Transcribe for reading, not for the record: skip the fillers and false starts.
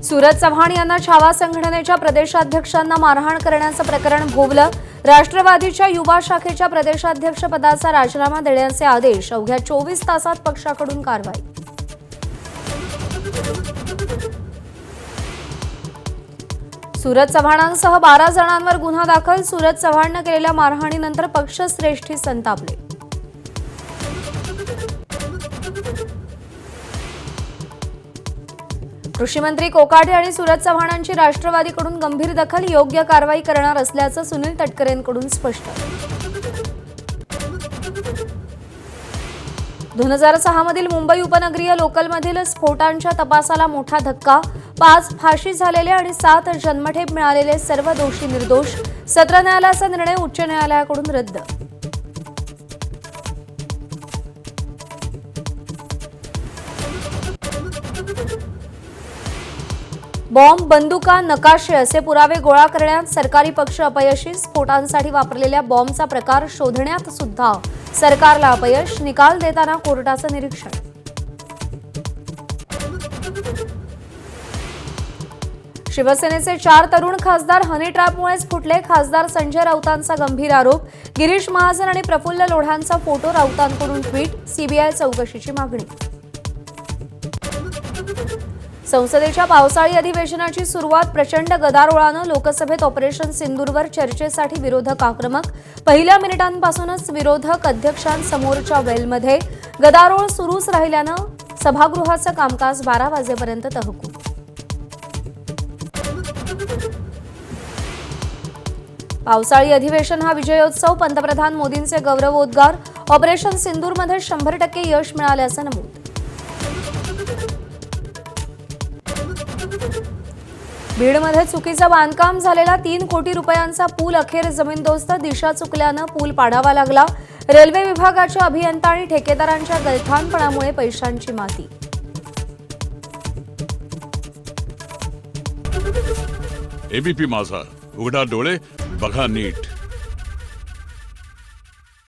सूरज चव्हाण यांना छावा संघटनेच्या प्रदेशाध्यक्षांना मारहाण करण्याचं प्रकरण भोवलं। राष्ट्रवादीच्या युवा शाखेच्या प्रदेशाध्यक्ष पदाचा राजीनामा देण्याचे आदेश। अवघ्या 24 तासात पक्षाकडून कारवाई। सूरज चव्हाणांसह 12 जणांवर गुन्हा दाखल। सूरज चव्हाणने केलेल्या मारहाणीनंतर पक्षश्रेष्ठी संतापले। कृषी मंत्री कोकाटे आणि सूरज चव्हाणांची राष्ट्रवादीकडून गंभीर दखल। योग्य कारवाई करणार असल्याचं सुनील तटकरेंकडून स्पष्ट। 2006 मधील मुंबई उपनगरीय लोकलमधील स्फोटांच्या तपासाला मोठा धक्का। 5 फाशी झालेले आणि 7 जन्मठेप मिळालेले सर्व दोषी निर्दोष। सत्र न्यायालयाचा निर्णय उच्च न्यायालयाकडून रद्द। बॉम्ब, बंदुका, नकाशे असे पुरावे गोळा करण्यात सरकारी पक्ष अपयशी। स्फोटांसाठी वापरलेल्या बॉम्बचा प्रकार शोधण्यात सुद्धा सरकारला अपयश। निकाल देताना कोर्टाचं निरीक्षण। शिवसेनेचे 4 तरुण खासदार हनी ट्रॅपमुळेच फुटले। खासदार संजय राऊतांचा गंभीर आरोप। गिरीश महाजन आणि प्रफुल्ल लोढांचा फोटो राऊतांकडून ट्विट। सीबीआय चौकशीची मागणी। संसदेच्या पावसाळी अधिवेशनाची सुरुवात प्रचंड गदारोळानं। लोकसभेत ऑपरेशन सिंदूरवर चर्चेसाठी विरोधक आक्रमक। पहिल्या मिनिटांपासूनच विरोधक अध्यक्षांसमोरच्या वेलमध्ये गदारोळ सुरूच राहिल्यानं सभागृहाचं कामकाज 12 वाजेपर्यंत तहकूब। पावसाळी अधिवेशन हा विजयोत्सव। पंतप्रधान मोदींचे गौरवोद्गार। ऑपरेशन सिंदूरमध्ये 100% यश मिळाल्याचं नमूद। बीडमध्ये चुकीचं बांधकाम झालेला 3 कोटी रुपयांचा पूल अखेर जमीनदोस्त। दिशा चुकल्यानं पूल पाडावा लागला। रेल्वे विभागाच्या अभियंता आणि ठेकेदारांच्या गलथानपणामुळे पैशांची माती। एबीपी माझा, उघडा डोळे बघा नीट।